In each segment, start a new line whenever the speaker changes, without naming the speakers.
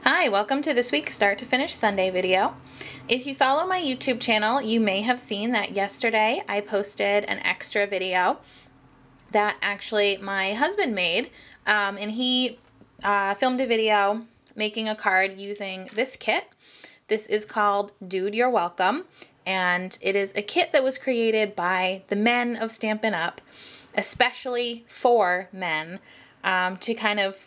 Hi, welcome to this week's Start to Finish Sunday video. If you follow my YouTube channel, you may have seen that yesterday I posted an extra video that actually my husband made, and he filmed a video making a card using this kit. This is called Dude, You're Welcome, and it is a kit that was created by the men of Stampin' Up, especially for men, to kind of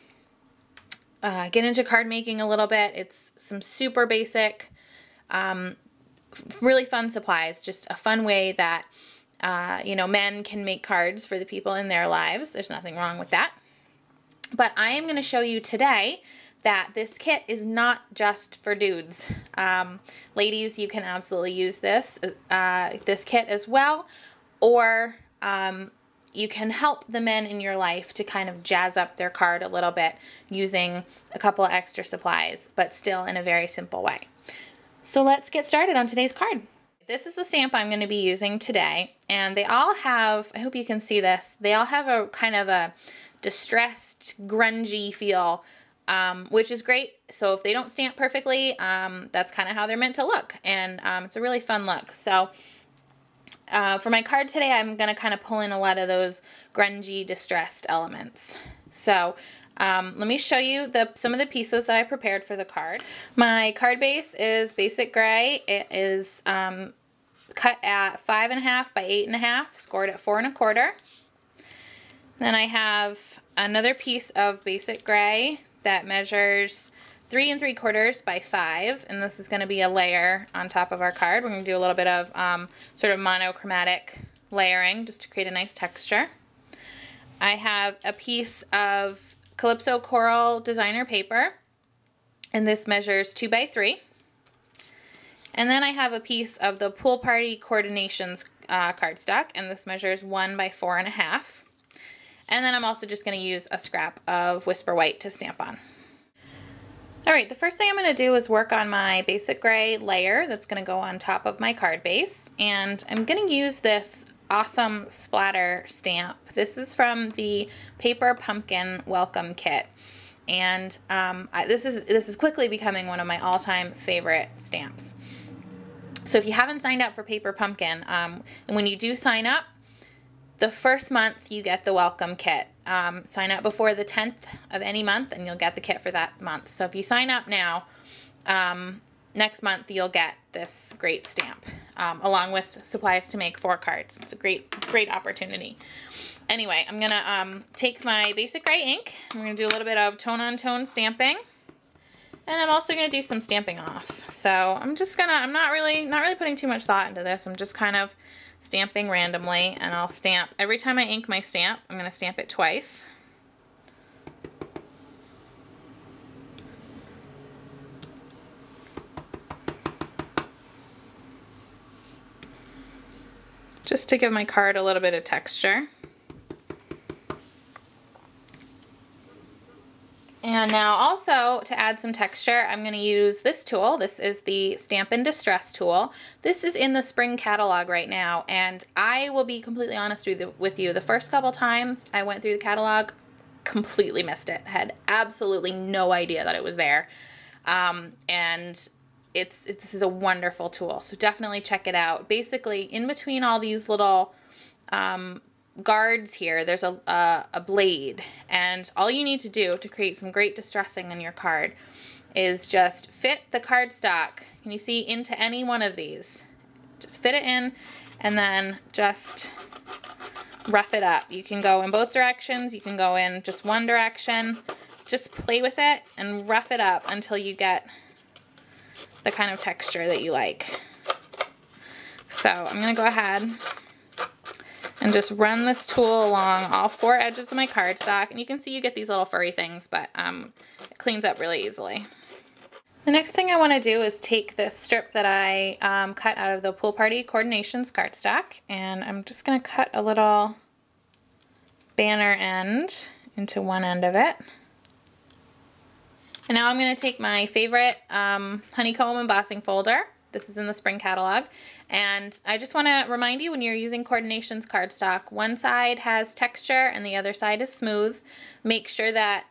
get into card making a little bit. It's some super basic, really fun supplies, just a fun way that, men can make cards for the people in their lives. There's nothing wrong with that. But I am going to show you today that this kit is not just for dudes. Ladies, you can absolutely use this kit as well, or you can help the men in your life to kind of jazz up their card a little bit using a couple of extra supplies, but still in a very simple way. So let's get started on today's card. This is the stamp I'm going to be using today, and they all have, I hope you can see this, they all have a kind of a distressed, grungy feel, which is great. So if they don't stamp perfectly, that's kind of how they're meant to look, and it's a really fun look. So for my card today, I'm going to kind of pull in a lot of those grungy, distressed elements. So let me show you some of the pieces that I prepared for the card. My card base is basic gray. It is cut at 5.5 by 8.5, scored at 4 1/4. Then I have another piece of basic gray that measures 3 3/4 by 5, and this is going to be a layer on top of our card. We're going to do a little bit of sort of monochromatic layering just to create a nice texture. I have a piece of Calypso Coral designer paper, and this measures 2 by 3. And then I have a piece of the Pool Party Coordinations cardstock, and this measures 1 by 4.5. And then I'm also just going to use a scrap of Whisper White to stamp on. Alright, the first thing I'm going to do is work on my basic gray layer that's going to go on top of my card base. And I'm going to use this awesome splatter stamp. This is from the Paper Pumpkin Welcome Kit. And this is quickly becoming one of my all-time favorite stamps. So if you haven't signed up for Paper Pumpkin, and when you do sign up, the first month you get the welcome kit. Sign up before the 10th of any month and you'll get the kit for that month. So if you sign up now, next month you'll get this great stamp along with supplies to make 4 cards. It's a great opportunity. Anyway, I'm gonna take my basic gray ink. I'm gonna do a little bit of tone-on-tone stamping, and I'm also gonna do some stamping off. So I'm not really putting too much thought into this. I'm just kind of stamping randomly, and I'll stamp every time I ink my stamp. I'm going to stamp it twice. Just to give my card a little bit of texture. And now also to add some texture, I'm going to use this tool. This is the Stampin' Distress tool. This is in the spring catalog right now, and I will be completely honest with you. The first couple times I went through the catalog, completely missed it. Had absolutely no idea that it was there. And this is a wonderful tool, so definitely check it out. Basically, in between all these little guards here, there's a blade, and all you need to do to create some great distressing in your card is just fit the cardstock, can you see, into any one of these. Just fit it in and then just rough it up. You can go in both directions, you can go in just one direction. Just play with it and rough it up until you get the kind of texture that you like. So I'm going to go ahead and just run this tool along all 4 edges of my cardstock, and you can see you get these little furry things, but it cleans up really easily. The next thing I want to do is take this strip that I cut out of the Pool Party Coordinations cardstock, and I'm just going to cut a little banner end into one end of it. And now I'm going to take my favorite honeycomb embossing folder. This is in the spring catalog. And I just want to remind you, when you're using Coordinations cardstock, one side has texture and the other side is smooth. Make sure that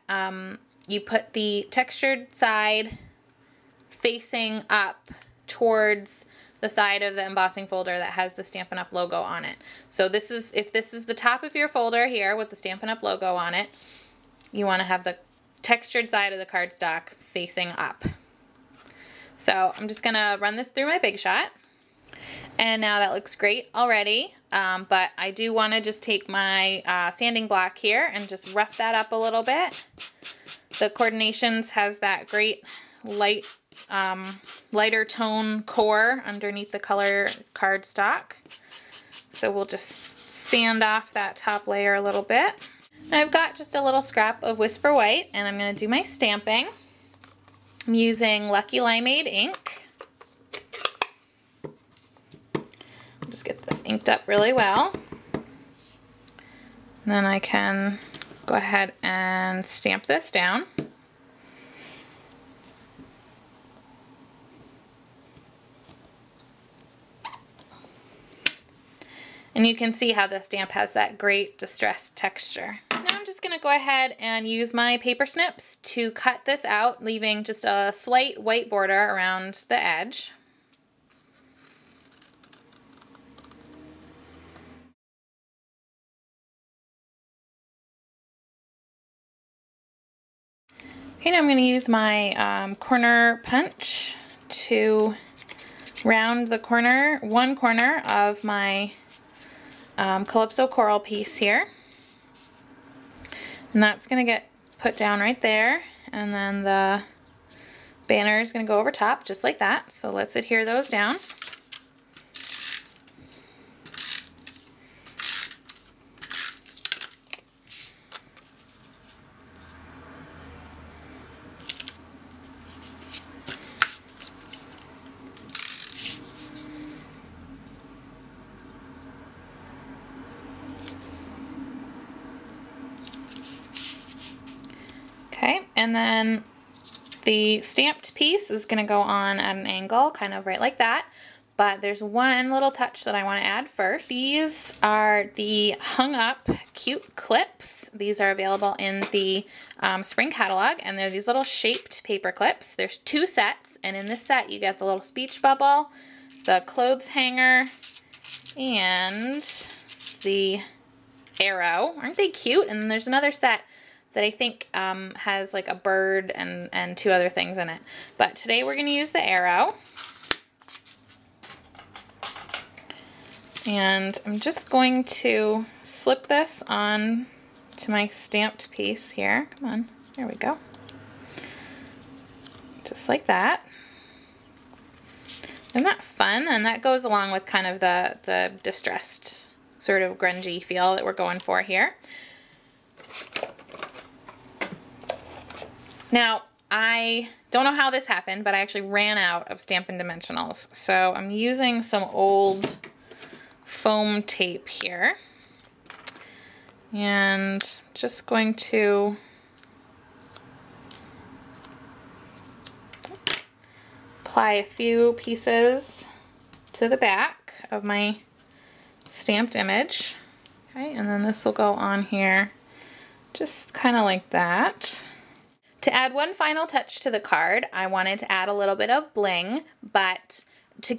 you put the textured side facing up towards the side of the embossing folder that has the Stampin' Up logo on it. So this is, if this is the top of your folder here with the Stampin' Up logo on it, you want to have the textured side of the cardstock facing up. So I'm just gonna run this through my Big Shot. And now that looks great already, but I do want to just take my sanding block here and just rough that up a little bit. The Coordinations has that great lighter tone core underneath the color cardstock. So we'll just sand off that top layer a little bit. And I've got just a little scrap of Whisper White, and I'm going to do my stamping. I'm using Lucky Limeade ink. Just get this inked up really well. And then I can go ahead and stamp this down. And you can see how the stamp has that great distressed texture. Now I'm just gonna go ahead and use my paper snips to cut this out, leaving just a slight white border around the edge. Okay, now I'm going to use my corner punch to round the corner, one corner of my Calypso coral piece here. And that's going to get put down right there. And then the banner is going to go over top just like that. So let's adhere those down. Okay, and then the stamped piece is going to go on at an angle, kind of right like that. But there's one little touch that I want to add first. These are the hung up cute clips. These are available in the spring catalog, and they're these little shaped paper clips. There's 2 sets, and in this set you get the little speech bubble, the clothes hanger, and the arrow. Aren't they cute? And then there's another set that I think has like a bird and 2 other things in it. But today we're going to use the arrow. And I'm just going to slip this on to my stamped piece here. Come on, there we go. Just like that. Isn't that fun? And that goes along with kind of the distressed sort of grungy feel that we're going for here. Now, I don't know how this happened, but I actually ran out of Stampin' Dimensionals. So I'm using some old foam tape here. And just going to apply a few pieces to the back of my stamped image. Okay, and then this will go on here just kind of like that. To add one final touch to the card, I wanted to add a little bit of bling, but to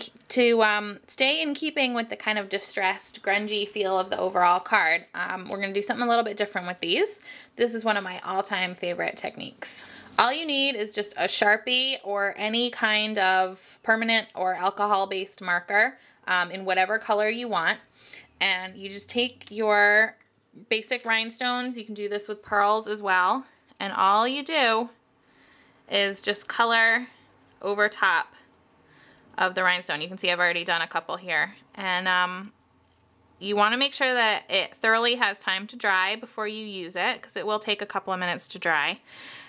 stay in keeping with the kind of distressed, grungy feel of the overall card, we're going to do something a little bit different with these. This is one of my all-time favorite techniques. All you need is just a Sharpie or any kind of permanent or alcohol-based marker in whatever color you want, and you just take your basic rhinestones. You can do this with pearls as well. And all you do is just color over top of the rhinestone. You can see I've already done a couple here. And you want to make sure that it thoroughly has time to dry before you use it, because it will take a couple of minutes to dry.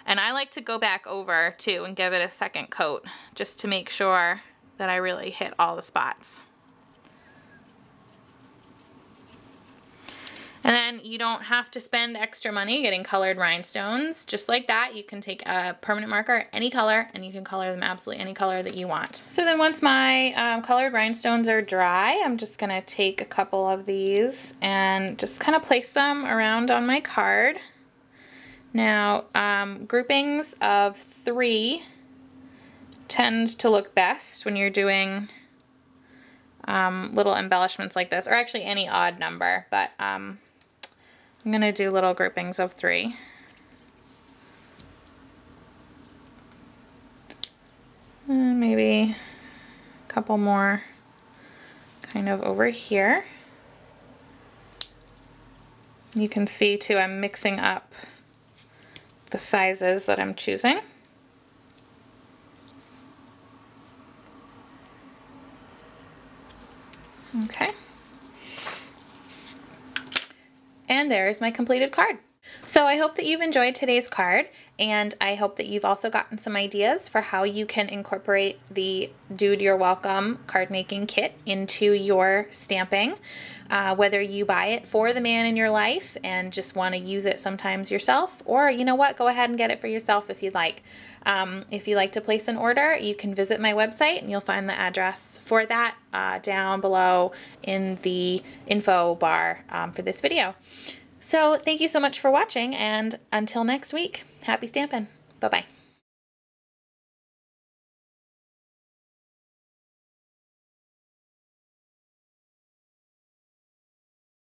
And I like to go back over too and give it a second coat just to make sure that I really hit all the spots. And then you don't have to spend extra money getting colored rhinestones. Just like that, you can take a permanent marker, any color, and you can color them absolutely any color that you want. So then once my colored rhinestones are dry, I'm just gonna take a couple of these and just kind of place them around on my card. Now, groupings of 3 tends to look best when you're doing little embellishments like this, or actually any odd number, but I'm going to do little groupings of 3. And maybe a couple more kind of over here. You can see too I'm mixing up the sizes that I'm choosing. Okay. And there's my completed card. So I hope that you've enjoyed today's card, and I hope that you've also gotten some ideas for how you can incorporate the Dude You're Welcome card making kit into your stamping. Whether you buy it for the man in your life and just want to use it sometimes yourself, or you know what, go ahead and get it for yourself if you'd like. If you'd like to place an order, you can visit my website and you'll find the address for that down below in the info bar for this video. So thank you so much for watching, and until next week, happy stampin'. Bye-bye.